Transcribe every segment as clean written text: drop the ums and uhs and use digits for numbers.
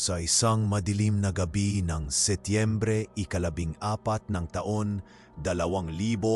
Sa isang madilim na gabi ng Setyembre 14 ng taon 2023,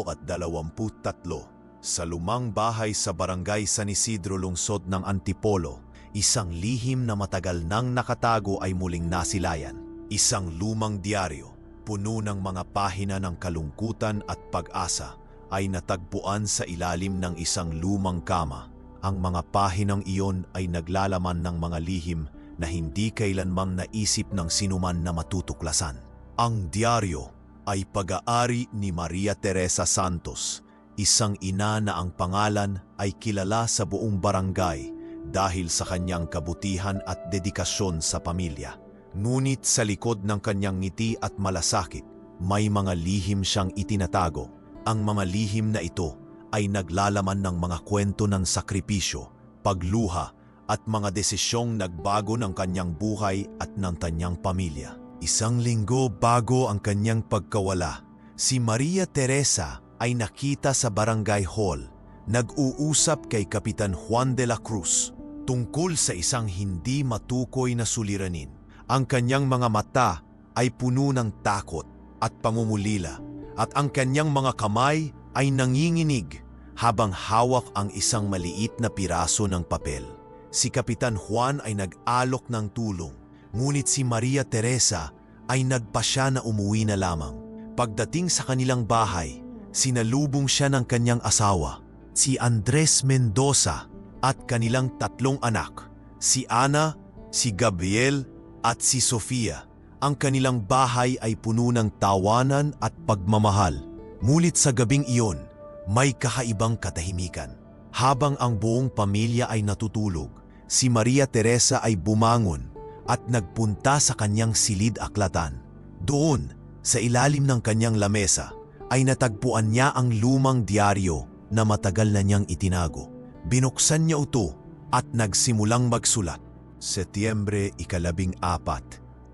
sa lumang bahay sa barangay San Isidro, lungsod ng Antipolo, isang lihim na matagal nang nakatago ay muling nasilayan. Isang lumang diaryo, puno ng mga pahina ng kalungkutan at pag-asa, ay natagpuan sa ilalim ng isang lumang kama. Ang mga pahinang iyon ay naglalaman ng mga lihim na hindi kailanmang naisip ng sinuman na matutuklasan. Ang diaryo ay pag-aari ni Maria Teresa Santos, isang ina na ang pangalan ay kilala sa buong barangay dahil sa kanyang kabutihan at dedikasyon sa pamilya. Ngunit sa likod ng kanyang ngiti at malasakit, may mga lihim siyang itinatago. Ang mga lihim na ito ay naglalaman ng mga kwento ng sakripisyo, pagluha, at mga desisyong nagbago ng kanyang buhay at ng kanyang pamilya. Isang linggo bago ang kanyang pagkawala, si Maria Teresa ay nakita sa barangay hall, nag-uusap kay Kapitan Juan de la Cruz tungkol sa isang hindi matukoy na suliranin. Ang kanyang mga mata ay puno ng takot at pangungulila, at ang kanyang mga kamay ay nanginginig habang hawak ang isang maliit na piraso ng papel. Si Kapitan Juan ay nag-alok ng tulong, ngunit si Maria Teresa ay nagpasya na umuwi na lamang. Pagdating sa kanilang bahay, sinalubong siya ng kanyang asawa, si Andres Mendoza, at kanilang tatlong anak, si Ana, si Gabriel, at si Sofia. Ang kanilang bahay ay puno ng tawanan at pagmamahal. Ngunit sa gabing iyon, may kakaibang katahimikan. Habang ang buong pamilya ay natutulog, si Maria Teresa ay bumangon at nagpunta sa kanyang silid-aklatan. Doon, sa ilalim ng kanyang lamesa, ay natagpuan niya ang lumang diaryo na matagal na niyang itinago. Binuksan niya ito at nagsimulang magsulat. Setyembre 14,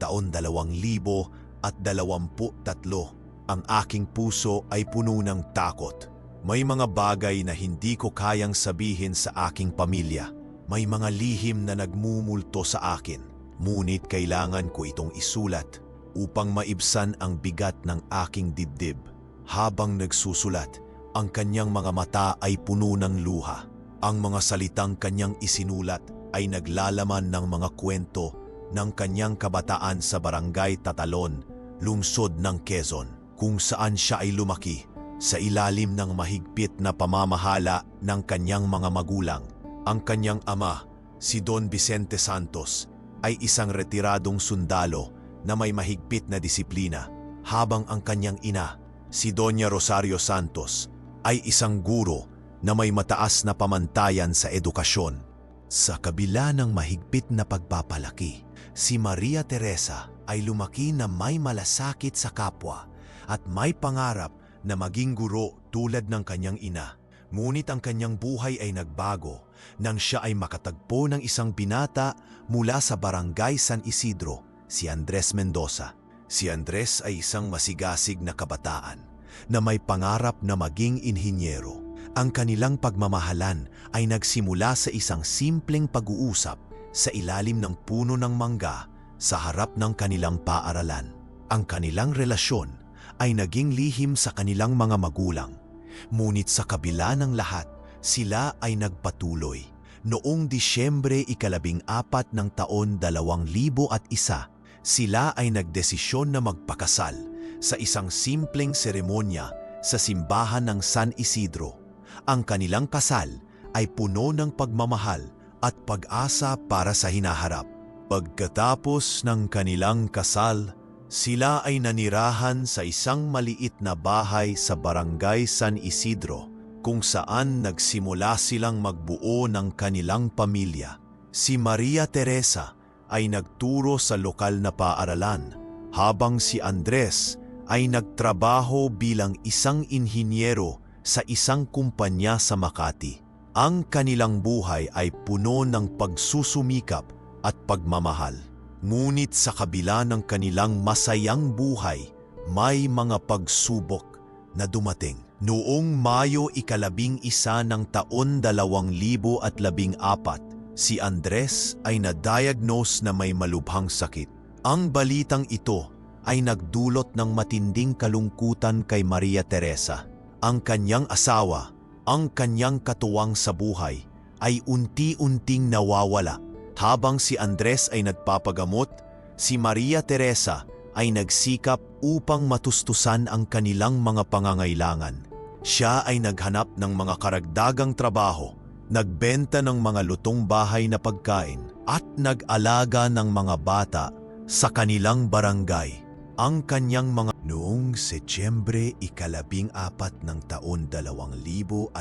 taon 2023, ang aking puso ay puno ng takot. May mga bagay na hindi ko kayang sabihin sa aking pamilya. May mga lihim na nagmumulto sa akin. Ngunit kailangan ko itong isulat upang maibsan ang bigat ng aking dibdib. Habang nagsusulat, ang kanyang mga mata ay puno ng luha. Ang mga salitang kanyang isinulat ay naglalaman ng mga kwento ng kanyang kabataan sa barangay Tatalon, lungsod ng Quezon, kung saan siya ay lumaki sa ilalim ng mahigpit na pamamahala ng kanyang mga magulang. Ang kanyang ama, si Don Vicente Santos, ay isang retiradong sundalo na may mahigpit na disiplina, habang ang kanyang ina, si Doña Rosario Santos, ay isang guro na may mataas na pamantayan sa edukasyon. Sa kabila ng mahigpit na pagpapalaki, si Maria Teresa ay lumaki na may malasakit sa kapwa at may pangarap na maging guro tulad ng kanyang ina. Ngunit ang kanyang buhay ay nagbago nang siya ay makatagpo ng isang binata mula sa barangay San Isidro, si Andres Mendoza. Si Andres ay isang masigasig na kabataan na may pangarap na maging inhinyero. Ang kanilang pagmamahalan ay nagsimula sa isang simpleng pag-uusap sa ilalim ng puno ng mangga sa harap ng kanilang paaralan. Ang kanilang relasyon ay naging lihim sa kanilang mga magulang. Ngunit sa kabila ng lahat, sila ay nagpatuloy. Noong Disyembre 14 ng taon 2001, sila ay nagdesisyon na magpakasal sa isang simpleng seremonya sa simbahan ng San Isidro. Ang kanilang kasal ay puno ng pagmamahal at pag-asa para sa hinaharap. Pagkatapos ng kanilang kasal, sila ay nanirahan sa isang maliit na bahay sa barangay San Isidro, kung saan nagsimula silang magbuo ng kanilang pamilya. Si Maria Teresa ay nagturo sa lokal na paaralan, habang si Andres ay nagtrabaho bilang isang inhinyero sa isang kumpanya sa Makati. Ang kanilang buhay ay puno ng pagsusumikap at pagmamahal. Ngunit sa kabila ng kanilang masayang buhay, may mga pagsubok na dumating. Noong Mayo 11 ng taon 2014, si Andres ay na-diagnose na may malubhang sakit. Ang balitang ito ay nagdulot ng matinding kalungkutan kay Maria Teresa. Ang kanyang asawa, ang kanyang katuwang sa buhay, ay unti-unting nawawala. Habang si Andres ay nagpapagamot, si Maria Teresa ay nagsikap upang matustusan ang kanilang mga pangangailangan. Siya ay naghanap ng mga karagdagang trabaho, nagbenta ng mga lutong bahay na pagkain, at nag-alaga ng mga bata sa kanilang barangay. Ang kanyang mga noong Setyembre 14 ng taon 2015,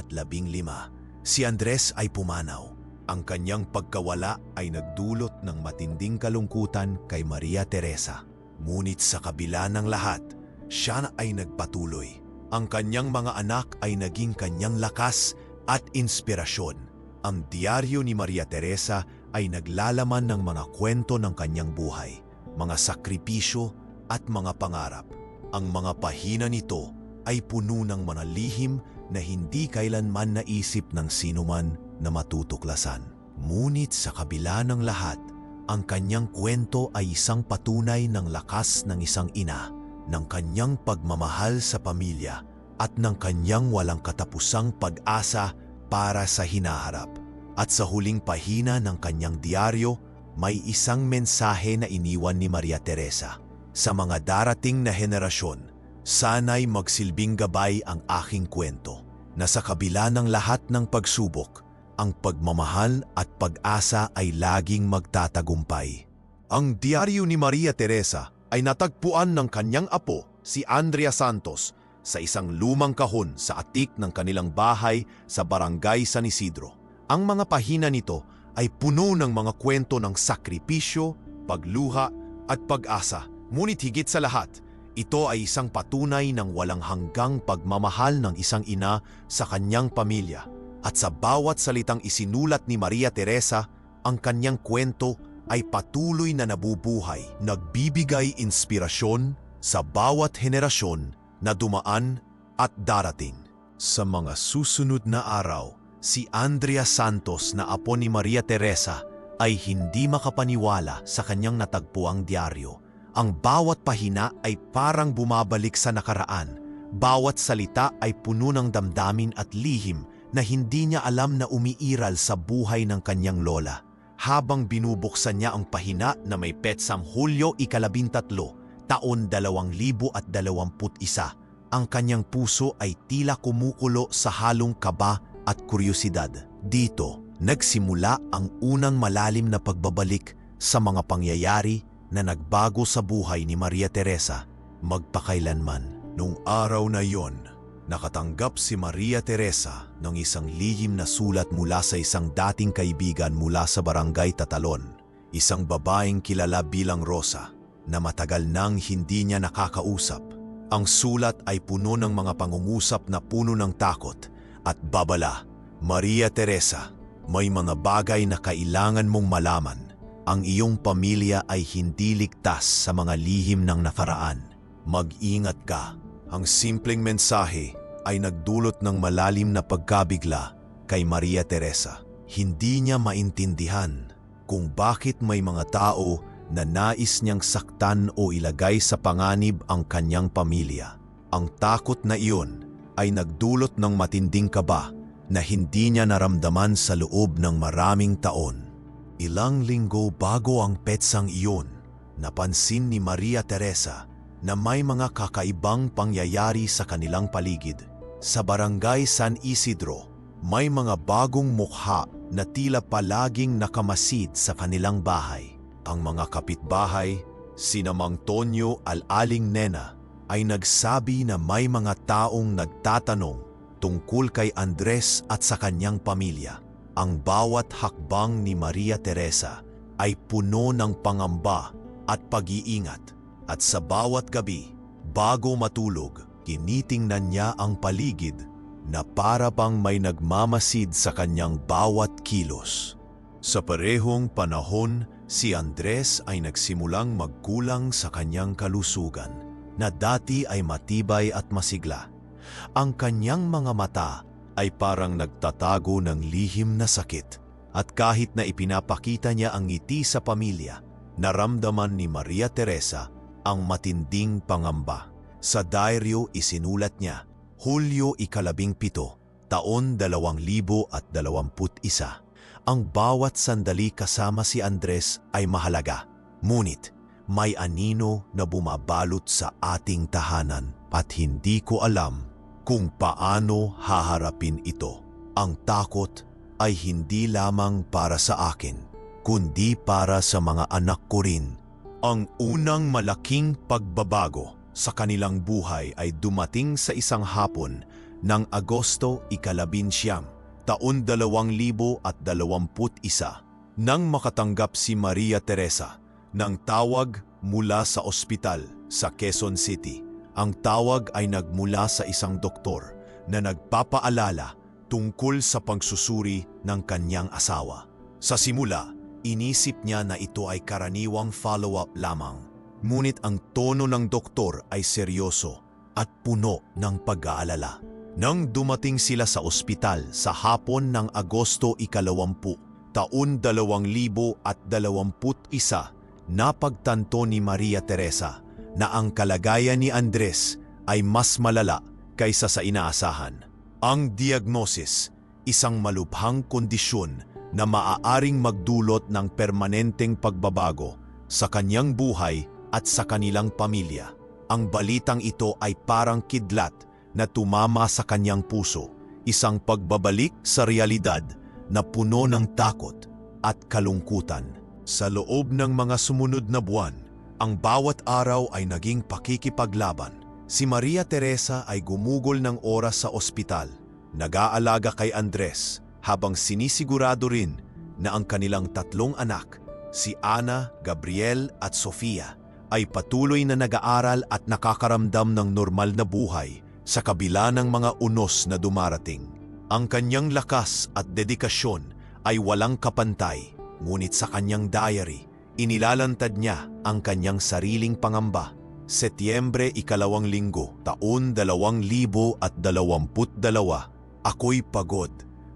si Andres ay pumanaw. Ang kanyang pagkawala ay nagdulot ng matinding kalungkutan kay Maria Teresa. Ngunit sa kabila ng lahat, siya ay nagpatuloy. Ang kanyang mga anak ay naging kanyang lakas at inspirasyon. Ang diaryo ni Maria Teresa ay naglalaman ng mga kwento ng kanyang buhay, mga sakripisyo at mga pangarap. Ang mga pahina nito ay puno ng mga lihim na hindi kailanman naisip ng sinuman na matutuklasan. Ngunit sa kabila ng lahat, ang kanyang kwento ay isang patunay ng lakas ng isang ina, ng kanyang pagmamahal sa pamilya at ng kanyang walang katapusang pag-asa para sa hinaharap. At sa huling pahina ng kanyang diaryo, may isang mensahe na iniwan ni Maria Teresa. Sa mga darating na henerasyon, sana'y magsilbing gabay ang aking kwento, na sa kabila ng lahat ng pagsubok, ang pagmamahal at pag-asa ay laging magtatagumpay. Ang diaryo ni Maria Teresa ay natagpuan ng kanyang apo, si Andrea Santos, sa isang lumang kahon sa atik ng kanilang bahay sa Barangay San Isidro. Ang mga pahina nito ay puno ng mga kwento ng sakripisyo, pagluha at pag-asa. Ngunit higit sa lahat, ito ay isang patunay ng walang hanggang pagmamahal ng isang ina sa kanyang pamilya. At sa bawat salitang isinulat ni Maria Teresa, ang kanyang kwento ay patuloy na nabubuhay, nagbibigay inspirasyon sa bawat henerasyon na dumaan at darating. Sa mga susunod na araw, si Andrea Santos na apo ni Maria Teresa ay hindi makapaniwala sa kanyang natagpuang diaryo. Ang bawat pahina ay parang bumabalik sa nakaraan. Bawat salita ay puno ng damdamin at lihim na hindi niya alam na umiiral sa buhay ng kanyang lola. Habang binubuksan niya ang pahina na may petsang Hulyo 13, taon 2021, ang kanyang puso ay tila kumukulo sa halong kaba at kuryosidad. Dito, nagsimula ang unang malalim na pagbabalik sa mga pangyayari na nagbago sa buhay ni Maria Teresa magpakailanman. Nung araw na yon, nakatanggap si Maria Teresa ng isang lihim na sulat mula sa isang dating kaibigan mula sa Barangay Tatalon, isang babaeng kilala bilang Rosa na matagal nang hindi niya nakakausap. Ang sulat ay puno ng mga pangungusap na puno ng takot at babala. Maria Teresa, may mga bagay na kailangan mong malaman. Ang iyong pamilya ay hindi ligtas sa mga lihim ng nakaraan. Mag-ingat ka. Ang simpleng mensahe ay nagdulot ng malalim na pagkabigla kay Maria Teresa. Hindi niya maintindihan kung bakit may mga tao na nais niyang saktan o ilagay sa panganib ang kanyang pamilya. Ang takot na iyon ay nagdulot ng matinding kaba na hindi niya naramdaman sa loob ng maraming taon. Ilang linggo bago ang petsang iyon, napansin ni Maria Teresa na may mga kakaibang pangyayari sa kanilang paligid. Sa Barangay San Isidro, may mga bagong mukha na tila palaging nakamasid sa kanilang bahay. Ang mga kapitbahay, sina Mang Tonyo at Aling Nena, ay nagsabi na may mga taong nagtatanong tungkol kay Andres at sa kanyang pamilya. Ang bawat hakbang ni Maria Teresa ay puno ng pangamba at pag-iingat. At sa bawat gabi, bago matulog, kinitingnan niya ang paligid na para bang may nagmamasid sa kanyang bawat kilos. Sa parehong panahon, si Andres ay nagsimulang magkulang sa kanyang kalusugan na dati ay matibay at masigla. Ang kanyang mga mata ay parang nagtatago ng lihim na sakit At kahit na ipinapakita niya ang ngiti sa pamilya, naramdaman ni Maria Teresa ang matinding pangamba. Sa diaryo isinulat niya, Hulyo 17, taon 2021. Ang bawat sandali kasama si Andres ay mahalaga, ngunit may anino na bumabalot sa ating tahanan at hindi ko alam kung paano haharapin ito. Ang takot ay hindi lamang para sa akin, kundi para sa mga anak ko rin. Ang unang malaking pagbabago sa kanilang buhay ay dumating sa isang hapon ng Agosto 19, taon 2021, nang makatanggap si Maria Teresa ng tawag mula sa ospital sa Quezon City. Ang tawag ay nagmula sa isang doktor na nagpapaalala tungkol sa pagsusuri ng kanyang asawa. Sa simula, inisip niya na ito ay karaniwang follow-up lamang. Ngunit ang tono ng doktor ay seryoso at puno ng pag-aalala. Nang dumating sila sa ospital sa hapon ng Agosto 20, taon 2021, napagtanto ni Maria Teresa na ang kalagayan ni Andres ay mas malala kaysa sa inaasahan. Ang diagnosis, isang malubhang kondisyon na maaaring magdulot ng permanenteng pagbabago sa kanyang buhay at sa kanilang pamilya. Ang balitang ito ay parang kidlat na tumama sa kanyang puso, isang pagbabalik sa realidad na puno ng takot at kalungkutan. Sa loob ng mga sumunod na buwan, ang bawat araw ay naging pakikipaglaban. Si Maria Teresa ay gumugol ng oras sa ospital, nag-aalaga kay Andres, habang sinisigurado rin na ang kanilang tatlong anak, si Ana, Gabriel at Sofia, ay patuloy na nag-aaral at nakakaramdam ng normal na buhay sa kabila ng mga unos na dumarating. Ang kanyang lakas at dedikasyon ay walang kapantay, ngunit sa kanyang diary, inilalantad niya ang kanyang sariling pangamba. Setyembre 2, taon 2022. Ako'y pagod,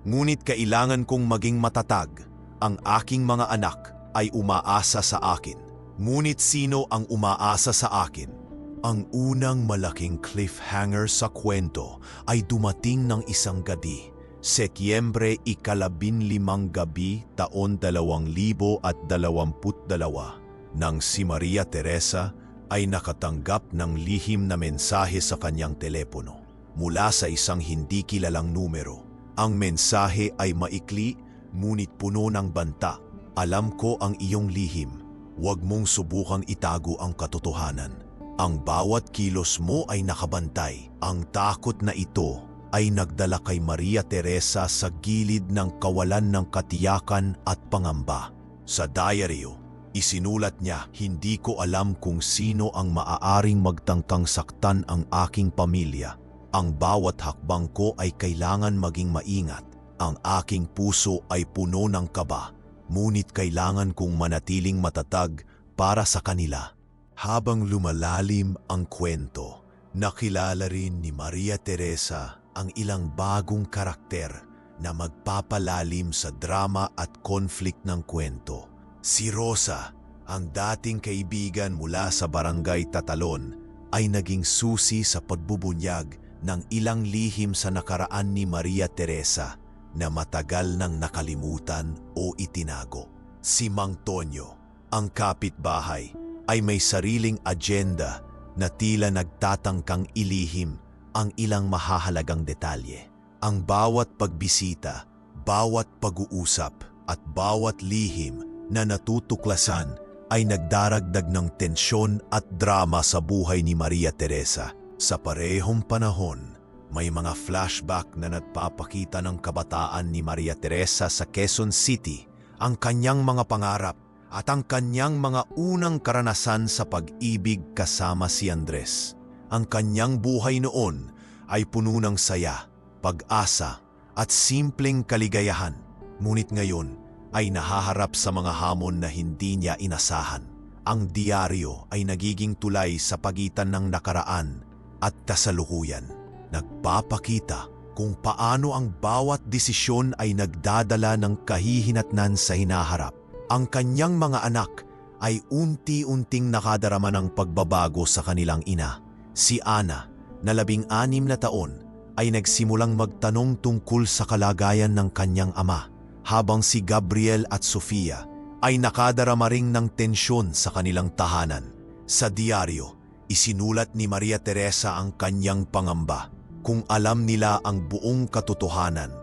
ngunit kailangan kong maging matatag. Ang aking mga anak ay umaasa sa akin. Ngunit sino ang umaasa sa akin? Ang unang malaking cliffhanger sa kwento ay dumating ng isang gabi, Setyembre 15, taon 2022, nang si Maria Teresa ay nakatanggap ng lihim na mensahe sa kanyang telepono mula sa isang hindi kilalang numero. Ang mensahe ay maikli ngunit puno ng banta. Alam ko ang iyong lihim. Huwag mong subukang itago ang katotohanan. Ang bawat kilos mo ay nakabantay. Ang takot na ito ay nagdala kay Maria Teresa sa gilid ng kawalan ng katiyakan at pangamba. Sa diaryo, isinulat niya, hindi ko alam kung sino ang maaaring magtangkang saktan ang aking pamilya. Ang bawat hakbang ko ay kailangan maging maingat. Ang aking puso ay puno ng kaba, ngunit kailangan kong manatiling matatag para sa kanila. Habang lumalalim ang kwento, nakilala rin ni Maria Teresa ang ilang bagong karakter na magpapalalim sa drama at conflict ng kwento. Si Rosa, ang dating kaibigan mula sa barangay Tatalon, ay naging susi sa pagbubunyag ng ilang lihim sa nakaraan ni Maria Teresa na matagal nang nakalimutan o itinago. Si Mang Tonyo, ang kapitbahay, ay may sariling agenda na tila nagtatangkang ilihim ang ilang mahahalagang detalye. Ang bawat pagbisita, bawat pag-uusap at bawat lihim na natutuklasan ay nagdaragdag ng tensyon at drama sa buhay ni Maria Teresa. Sa parehong panahon, may mga flashback na nagpapakita ng kabataan ni Maria Teresa sa Quezon City, ang kanyang mga pangarap at ang kanyang mga unang karanasan sa pag-ibig kasama si Andres. Ang kanyang buhay noon ay puno ng saya, pag-asa at simpleng kaligayahan. Ngunit ngayon ay nahaharap sa mga hamon na hindi niya inasahan. Ang diaryo ay nagiging tulay sa pagitan ng nakaraan at kasalukuyan. Nagpapakita kung paano ang bawat desisyon ay nagdadala ng kahihinatnan sa hinaharap. Ang kanyang mga anak ay unti-unting nakadarama ng pagbabago sa kanilang ina. Si Ana, na 16 na taon, ay nagsimulang magtanong tungkol sa kalagayan ng kanyang ama, habang si Gabriel at Sofia ay nakadarama ring ng tensyon sa kanilang tahanan. Sa diaryo, isinulat ni Maria Teresa ang kanyang pangamba. Kung alam nila ang buong katotohanan,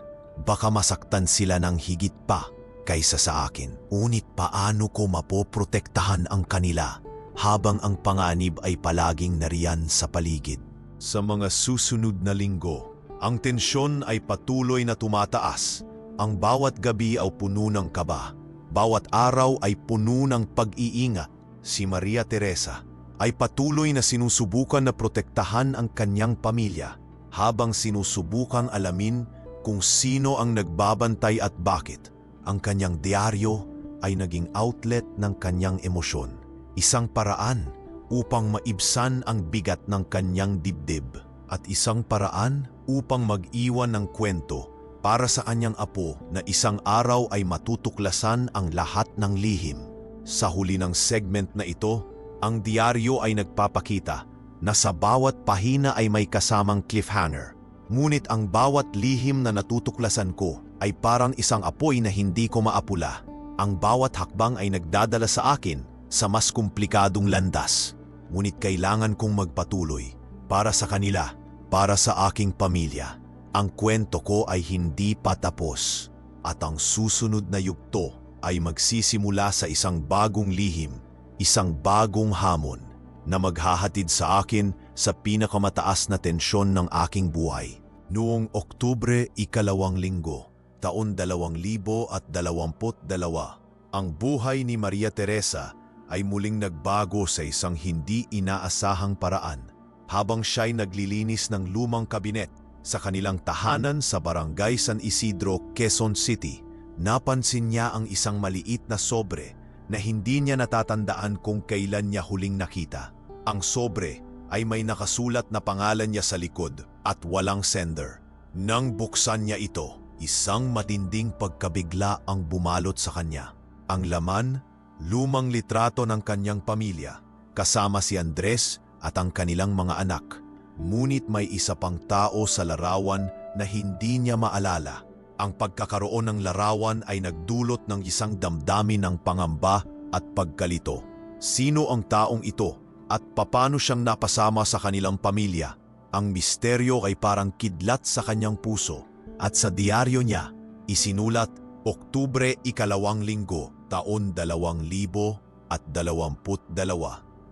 baka masaktan sila ng higit pa kaysa sa akin. Ngunit paano ko mapoprotektahan ang kanila habang ang panganib ay palaging nariyan sa paligid? Sa mga susunod na linggo, ang tensyon ay patuloy na tumataas. Ang bawat gabi ay puno ng kaba. Bawat araw ay puno ng pag-iingat. Si Maria Teresa ay patuloy na sinusubukan na protektahan ang kanyang pamilya habang sinusubukang alamin kung sino ang nagbabantay at bakit. Ang kanyang diaryo ay naging outlet ng kanyang emosyon, isang paraan upang maibsan ang bigat ng kanyang dibdib at isang paraan upang mag-iwan ng kwento para sa kanyang apo na isang araw ay matutuklasan ang lahat ng lihim. Sa huli ng segment na ito, ang diaryo ay nagpapakita na sa bawat pahina ay may kasamang cliffhanger. Ngunit ang bawat lihim na natutuklasan ko ay parang isang apoy na hindi ko maapula. Ang bawat hakbang ay nagdadala sa akin sa mas komplikadong landas. Ngunit kailangan kong magpatuloy para sa kanila, para sa aking pamilya. Ang kwento ko ay hindi pa tapos at ang susunod na yugto ay magsisimula sa isang bagong lihim, isang bagong hamon na maghahatid sa akin sa pinakamataas na tensyon ng aking buhay. Noong Oktubre 2 linggo, taon 2022, ang buhay ni Maria Teresa ay muling nagbago sa isang hindi inaasahang paraan. Habang siya'y naglilinis ng lumang kabinet sa kanilang tahanan sa Barangay San Isidro, Quezon City, napansin niya ang isang maliit na sobre na hindi niya natatandaan kung kailan niya huling nakita. Ang sobre ay may nakasulat na pangalan niya sa likod at walang sender. Nang buksan niya ito, isang matinding pagkabigla ang bumalot sa kanya. Ang laman, lumang litrato ng kanyang pamilya, kasama si Andres at ang kanilang mga anak. Ngunit may isa pang tao sa larawan na hindi niya maalala. Ang pagkakaroon ng larawan ay nagdulot ng isang damdamin ng pangamba at pagkalito. Sino ang taong ito at paano siyang napasama sa kanilang pamilya? Ang misteryo ay parang kidlat sa kanyang puso at sa diaryo niya isinulat, Oktubre 2 linggo, taon 2022.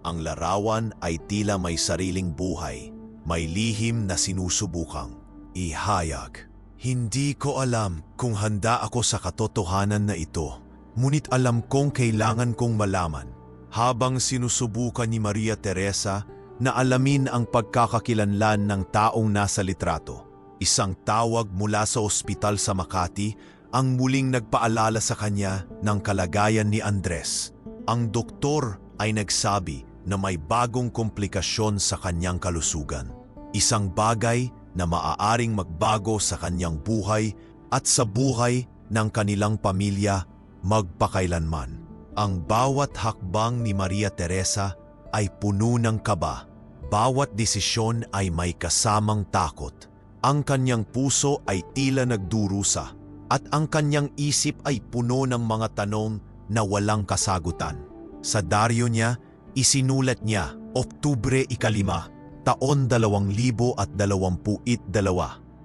Ang larawan ay tila may sariling buhay, may lihim na sinusubukang ihayag. Hindi ko alam kung handa ako sa katotohanan na ito, ngunit alam kong kailangan kong malaman. Habang sinusubukan ni Maria Teresa na alamin ang pagkakakilanlan ng taong nasa litrato, isang tawag mula sa ospital sa Makati ang muling nagpaalala sa kanya ng kalagayan ni Andres. Ang doktor ay nagsabi na may bagong komplikasyon sa kanyang kalusugan. Isang bagay na maaaring magbago sa kanyang buhay at sa buhay ng kanilang pamilya magpakailanman. Ang bawat hakbang ni Maria Teresa ay puno ng kaba. Bawat desisyon ay may kasamang takot. Ang kanyang puso ay tila nagdurusa at ang kanyang isip ay puno ng mga tanong na walang kasagutan. Sa diaryo niya, isinulat niya, Oktubre 5, taon 2022.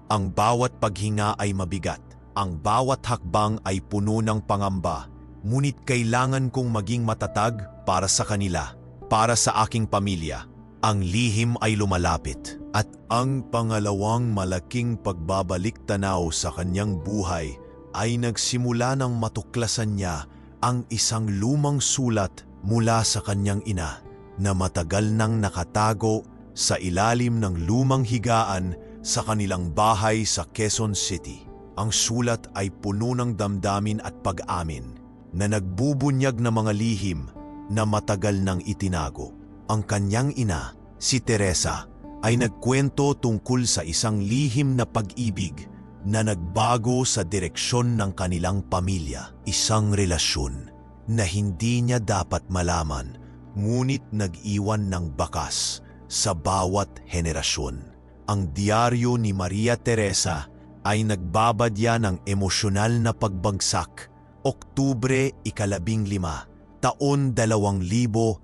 Ang bawat paghinga ay mabigat. Ang bawat hakbang ay puno ng pangamba. Ngunit kailangan kong maging matatag para sa kanila, para sa aking pamilya. Ang lihim ay lumalapit at ang pangalawang malaking pagbabalik-tanaw sa kanyang buhay ay nagsimula nang matuklasan niya ang isang lumang sulat mula sa kanyang ina na matagal nang nakatago sa ilalim ng lumang higaan sa kanilang bahay sa Quezon City. Ang sulat ay puno ng damdamin at pag-amin na nagbubunyag ng mga lihim na matagal nang itinago. Ang kanyang ina, si Teresa, ay nagkwento tungkol sa isang lihim na pag-ibig na nagbago sa direksyon ng kanilang pamilya. Isang relasyon na hindi niya dapat malaman, ngunit nag-iwan ng bakas sa bawat henerasyon. Ang diaryo ni Maria Teresa ay nagbabadya ng emosyonal na pagbagsak. Oktubre 15, taon 2022.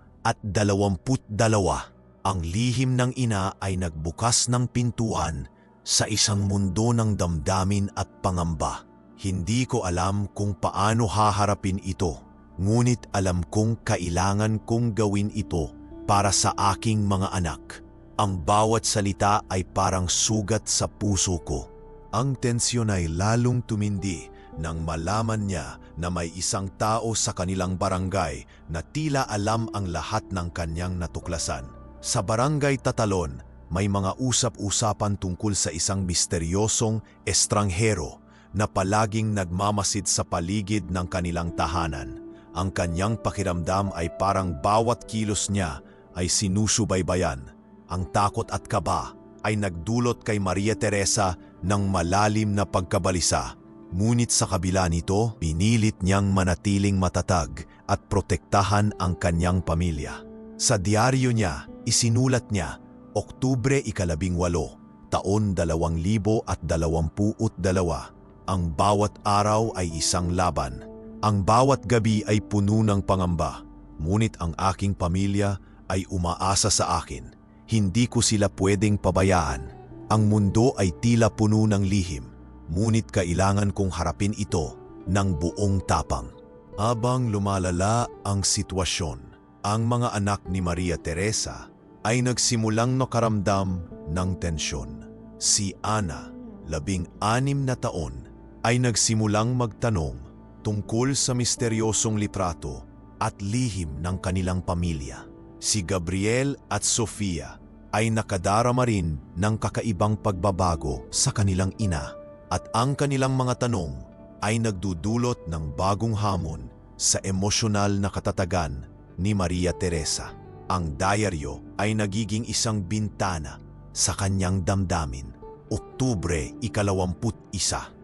Ang lihim ng ina ay nagbukas ng pintuan sa isang mundo ng damdamin at pangamba. Hindi ko alam kung paano haharapin ito, ngunit alam kong kailangan kong gawin ito para sa aking mga anak. Ang bawat salita ay parang sugat sa puso ko. Ang tensyon ay lalong tumindi nang malaman niya na may isang tao sa kanilang barangay na tila alam ang lahat ng kanyang natuklasan. Sa barangay Tatalon, may mga usap-usapan tungkol sa isang misteryosong estranghero na palaging nagmamasid sa paligid ng kanilang tahanan. Ang kanyang pakiramdam ay parang bawat kilos niya ay sinusubaybayan. Ang takot at kaba ay nagdulot kay Maria Teresa ng malalim na pagkabalisa. Ngunit sa kabila nito, pinilit niyang manatiling matatag at protektahan ang kanyang pamilya. Sa diaryo niya, isinulat niya, Oktubre 18, taon 2022, ang bawat araw ay isang laban. Ang bawat gabi ay puno ng pangamba, ngunit ang aking pamilya ay umaasa sa akin. Hindi ko sila pwedeng pabayaan. Ang mundo ay tila puno ng lihim, ngunit kailangan kong harapin ito ng buong tapang. Habang lumalala ang sitwasyon, ang mga anak ni Maria Teresa ay nagsimulang nakaramdam ng tensyon. Si Ana, 16 na taon, ay nagsimulang magtanong tungkol sa misteryosong litrato at lihim ng kanilang pamilya. Si Gabriel at Sofia ay nakadarama rin ng kakaibang pagbabago sa kanilang ina, at ang kanilang mga tanong ay nagdudulot ng bagong hamon sa emosyonal na katatagan ni Maria Teresa. Ang diaryo ay nagiging isang bintana sa kanyang damdamin. Oktubre 21,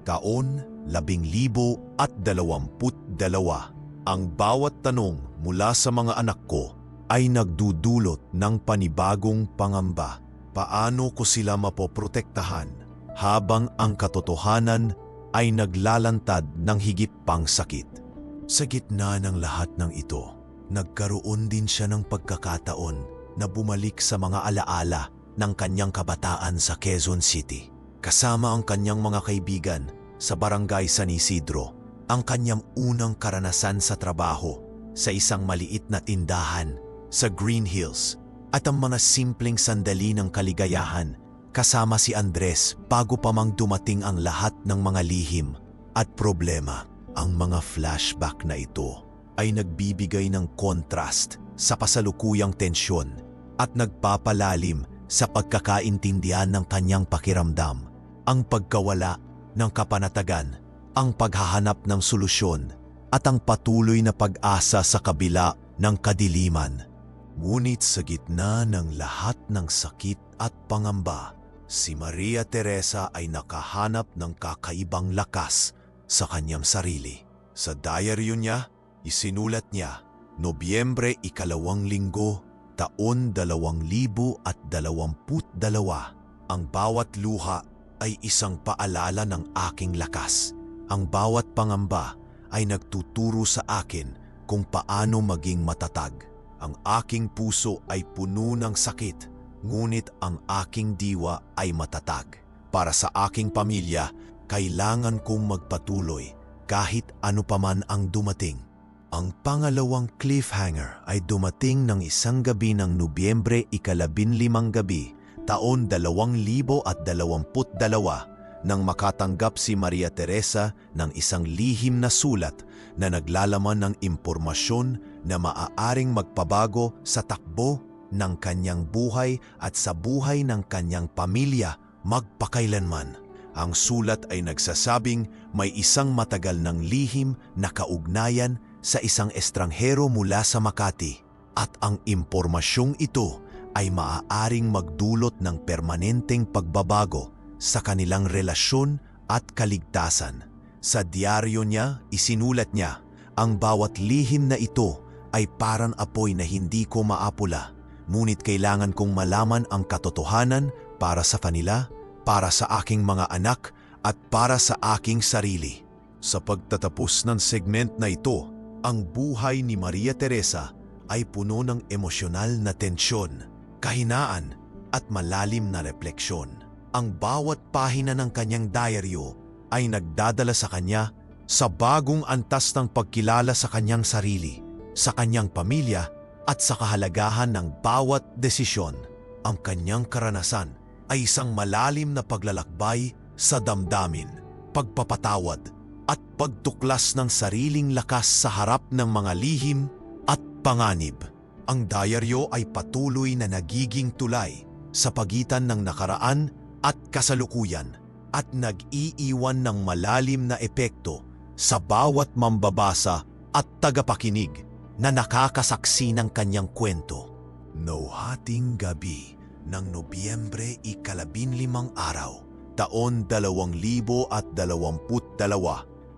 taon 2022. Ang bawat tanong mula sa mga anak ko ay nagdudulot ng panibagong pangamba. Paano ko sila mapoprotektahan habang ang katotohanan ay naglalantad ng higit pang sakit? Sa gitna ng lahat ng ito, nagkaroon din siya ng pagkakataon na bumalik sa mga alaala ng kanyang kabataan sa Quezon City. Kasama ang kanyang mga kaibigan sa barangay San Isidro, ang kanyang unang karanasan sa trabaho sa isang maliit na tindahan sa Green Hills, at ang mga simpleng sandali ng kaligayahan kasama si Andres bago pa mang dumating ang lahat ng mga lihim at problema. Ang mga flashback na ito ay nagbibigay ng kontrast sa kasalukuyang tensyon at nagpapalalim sa pagkakaintindihan ng kanyang pakiramdam. Ang pagkawala ng kapanatagan, ang paghahanap ng solusyon, at ang patuloy na pag-asa sa kabila ng kadiliman. Ngunit sa gitna ng lahat ng sakit at pangamba, si Maria Teresa ay nakahanap ng kakaibang lakas sa kanyang sarili. Sa diaryo niya, isinulat niya, Nobyembre 2, taon 2022. Ang bawat luha ay isang paalala ng aking lakas. Ang bawat pangamba ay nagtuturo sa akin kung paano maging matatag. Ang aking puso ay puno ng sakit, ngunit ang aking diwa ay matatag. Para sa aking pamilya, kailangan kong magpatuloy kahit ano paman ang dumating. Ang pangalawang cliffhanger ay dumating ng isang gabi ng Nobyembre 15, taon 2022, nang makatanggap si Maria Teresa ng isang lihim na sulat na naglalaman ng impormasyon na maaaring magpabago sa takbo ng kanyang buhay at sa buhay ng kanyang pamilya magpakailanman. Ang sulat ay nagsasabing may isang matagal ng lihim na kaugnayan sa isang estranghero mula sa Makati, at ang impormasyong ito ay maaaring magdulot ng permanenteng pagbabago sa kanilang relasyon at kaligtasan. Sa diaryo niya, isinulat niya, ang bawat lihim na ito ay parang apoy na hindi ko maapula. Ngunit kailangan kong malaman ang katotohanan para sa kanila, para sa aking mga anak, at para sa aking sarili. Sa pagtatapos ng segment na ito, ang buhay ni Maria Teresa ay puno ng emosyonal na tensyon, kahinaan at malalim na refleksyon. Ang bawat pahina ng kanyang diaryo ay nagdadala sa kanya sa bagong antas ng pagkilala sa kanyang sarili, sa kanyang pamilya at sa kahalagahan ng bawat desisyon. Ang kanyang karanasan ay isang malalim na paglalakbay sa damdamin, pagpapatawad at pagtuklas ng sariling lakas sa harap ng mga lihim at panganib. Ang diaryo ay patuloy na nagiging tulay sa pagitan ng nakaraan at kasalukuyan at nag-iiwan ng malalim na epekto sa bawat mambabasa at tagapakinig na nakakasaksi ng kanyang kwento. Nauhating gabi ng Nobyembre 15 araw, taon 2022,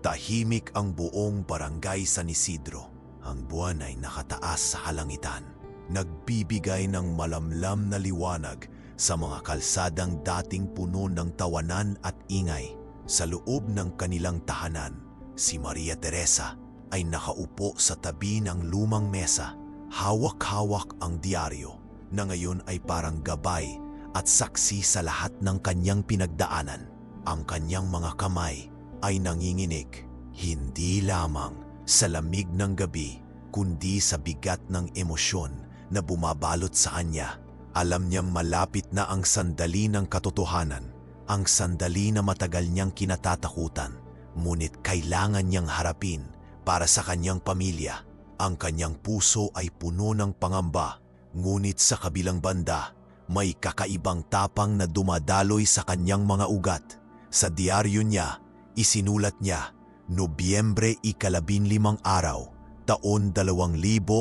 tahimik ang buong barangay San Isidro. Ang buwan ay nakataas sa kalangitan, nagbibigay ng malamlam na liwanag sa mga kalsadang dating puno ng tawanan at ingay. Sa loob ng kanilang tahanan, si Maria Teresa ay nakaupo sa tabi ng lumang mesa, hawak-hawak ang diaryo na ngayon ay parang gabay at saksi sa lahat ng kanyang pinagdaanan. Ang kanyang mga kamay ay nanginginig, hindi lamang sa lamig ng gabi, kundi sa bigat ng emosyon na bumabalot sa kanya. Alam niyang malapit na ang sandali ng katotohanan, ang sandali na matagal niyang kinatatakutan, ngunit kailangan niyang harapin para sa kanyang pamilya. Ang kanyang puso ay puno ng pangamba, ngunit sa kabilang banda, may kakaibang tapang na dumadaloy sa kanyang mga ugat. Sa diaryo niya, isinulat niya, Nobyembre 15 araw, taon 2022,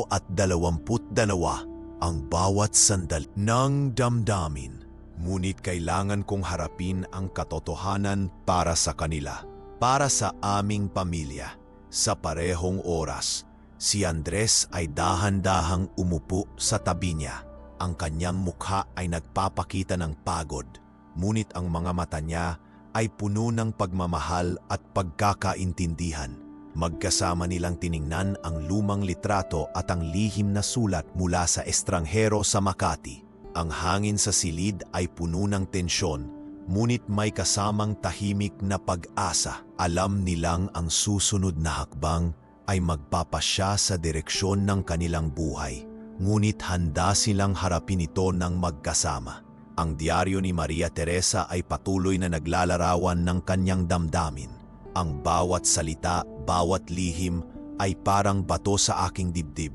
ang bawat sandali ng damdamin. Ngunit kailangan kong harapin ang katotohanan para sa kanila, para sa aming pamilya. Sa parehong oras, si Andres ay dahan-dahang umupo sa tabi niya. Ang kanyang mukha ay nagpapakita ng pagod, ngunit ang mga mata niya ay puno ng pagmamahal at pagkakaintindihan. Magkasama nilang tiningnan ang lumang litrato at ang lihim na sulat mula sa estranghero sa Makati. Ang hangin sa silid ay puno ng tensyon, ngunit may kasamang tahimik na pag-asa. Alam nilang ang susunod na hakbang ay magpapasya sa direksyon ng kanilang buhay, ngunit handa silang harapin ito ng magkasama. Ang diaryo ni Maria Teresa ay patuloy na naglalarawan ng kanyang damdamin. Ang bawat salita, bawat lihim ay parang bato sa aking dibdib.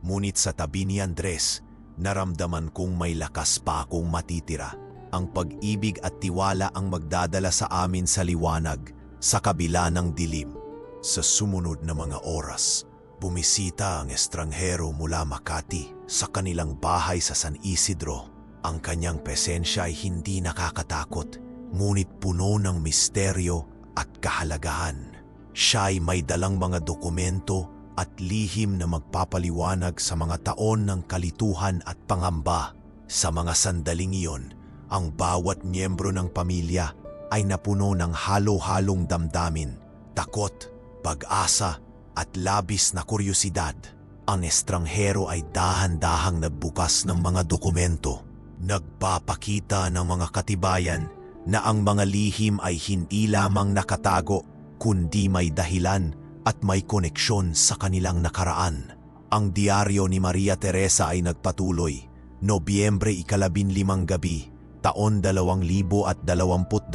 Ngunit sa tabi ni Andres, naramdaman kong may lakas pa akong matitira. Ang pag-ibig at tiwala ang magdadala sa amin sa liwanag, sa kabila ng dilim. Sa sumunod na mga oras, bumisita ang estranghero mula Makati sa kanilang bahay sa San Isidro. Ang kanyang presensya ay hindi nakakatakot, ngunit puno ng misteryo at kahalagahan. Siya ay may dalang mga dokumento at lihim na magpapaliwanag sa mga taon ng kalituhan at pangamba. Sa mga sandaling iyon, ang bawat miyembro ng pamilya ay napuno ng halo-halong damdamin, takot, pag-asa at labis na kuryosidad. Ang estranghero ay dahan-dahang nagbukas ng mga dokumento, nagpapakita ng mga katibayan na ang mga lihim ay hindi lamang nakatago, kundi may dahilan at may koneksyon sa kanilang nakaraan. Ang diaryo ni Maria Teresa ay nagpatuloy, Nobyembre 15 gabi, taon 2022.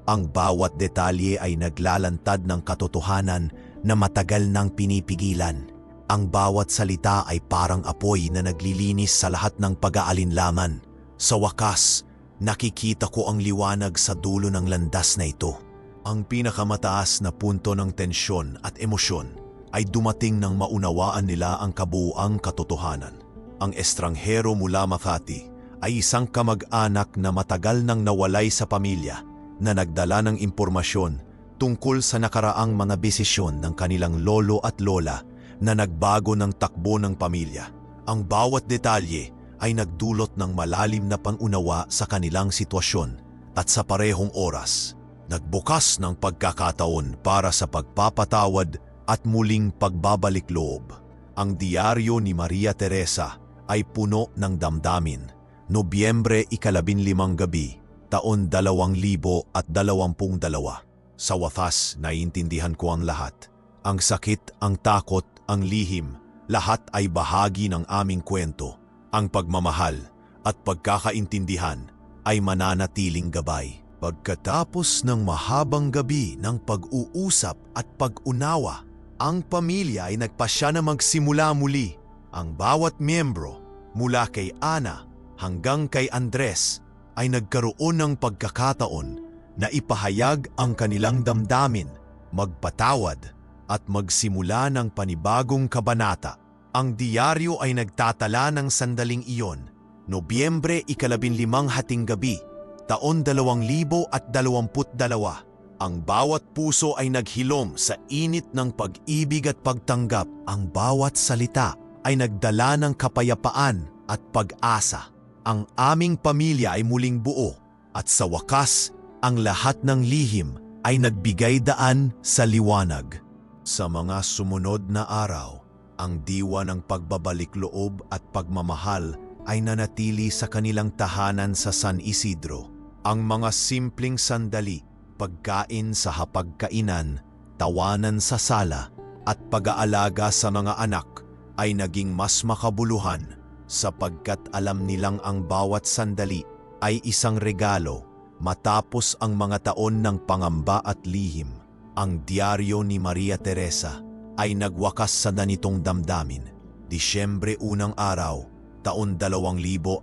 Ang bawat detalye ay naglalantad ng katotohanan na matagal nang pinipigilan. Ang bawat salita ay parang apoy na naglilinis sa lahat ng pag-aalinlangan. Sa wakas, nakikita ko ang liwanag sa dulo ng landas na ito. Ang pinakamataas na punto ng tensyon at emosyon ay dumating nang maunawaan nila ang kabuuang katotohanan. Ang estranghero mula Makati ay isang kamag-anak na matagal nang nawalay sa pamilya na nagdala ng impormasyon tungkol sa nakaraang mga desisyon ng kanilang lolo at lola na nagbago ng takbo ng pamilya. Ang bawat detalye ay nagdulot ng malalim na panunawa sa kanilang sitwasyon at sa parehong oras, nagbukas ng pagkakataon para sa pagpapatawad at muling pagbabalik loob. Ang diaryo ni Maria Teresa ay puno ng damdamin. Nobyembre 15 gabi, taon 2022. Sa wakas, naiintindihan ko ang lahat. Ang sakit, ang takot, ang lihim, lahat ay bahagi ng aming kwento. Ang pagmamahal at pagkakaintindihan ay mananatiling gabay. Pagkatapos ng mahabang gabi ng pag-uusap at pag-unawa, ang pamilya ay nagpasya na magsimula muli. Ang bawat miyembro, mula kay Ana hanggang kay Andres, ay nagkaroon ng pagkakataon na ipahayag ang kanilang damdamin, magpatawad at magsimula ng panibagong kabanata. Ang diaryo ay nagtatala ng sandaling iyon, Nobyembre 15 hating gabi, taon 2022. Ang bawat puso ay naghilom sa init ng pag-ibig at pagtanggap. Ang bawat salita ay nagdala ng kapayapaan at pag-asa. Ang aming pamilya ay muling buo at sa wakas, ang lahat ng lihim ay nagbigay daan sa liwanag. Sa mga sumunod na araw, ang diwa ng pagbabalik loob at pagmamahal ay nanatili sa kanilang tahanan sa San Isidro. Ang mga simpleng sandali, pagkain sa hapagkainan, tawanan sa sala, at pag-aalaga sa mga anak ay naging mas makabuluhan sapagkat alam nilang ang bawat sandali ay isang regalo matapos ang mga taon ng pangamba at lihim. Ang diaryo ni Maria Teresa ay nagwakas sa ganitong damdamin. Disyembre 1 araw, taon 2022.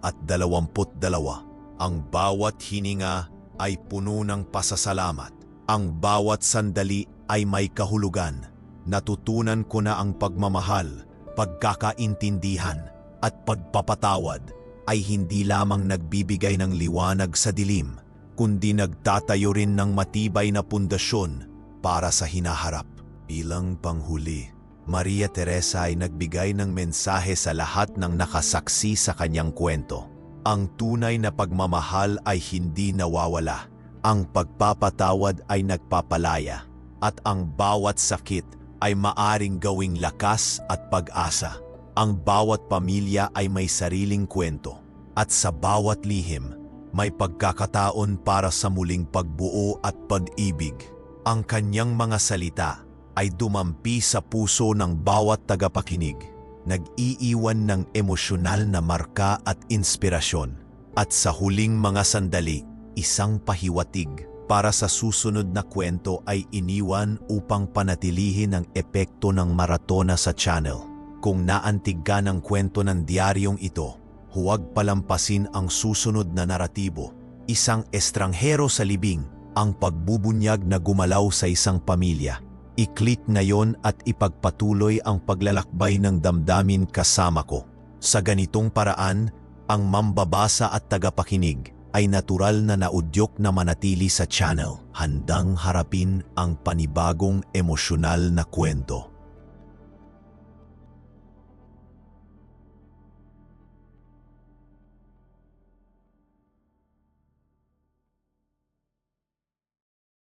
Ang bawat hininga ay puno ng pasasalamat. Ang bawat sandali ay may kahulugan. Natutunan ko na ang pagmamahal, pagkakaintindihan at pagpapatawad ay hindi lamang nagbibigay ng liwanag sa dilim, kundi nagtatayo rin ng matibay na pundasyon para sa hinaharap. Bilang panghuli, Maria Teresa ay nagbigay ng mensahe sa lahat ng nakasaksi sa kanyang kwento. Ang tunay na pagmamahal ay hindi nawawala. Ang pagpapatawad ay nagpapalaya. At ang bawat sakit ay maaring gawing lakas at pag-asa. Ang bawat pamilya ay may sariling kwento. At sa bawat lihim, may pagkakataon para sa muling pagbuo at pag-ibig. Ang kanyang mga salita ay dumampi sa puso ng bawat tagapakinig. Nag-iiwan ng emosyonal na marka at inspirasyon. At sa huling mga sandali, isang pahiwatig para sa susunod na kwento ay iniwan upang panatilihin ang epekto ng maratona sa channel. Kung naantig ka ng kwento ng diaryong ito, huwag palampasin ang susunod na naratibo. Isang estranghero sa libing, ang pagbubunyag na gumalaw sa isang pamilya. I-click ngayon at ipagpatuloy ang paglalakbay ng damdamin kasama ko. Sa ganitong paraan, ang mambabasa at tagapakinig ay natural na naudyok na manatili sa channel, handang harapin ang panibagong emosyonal na kwento.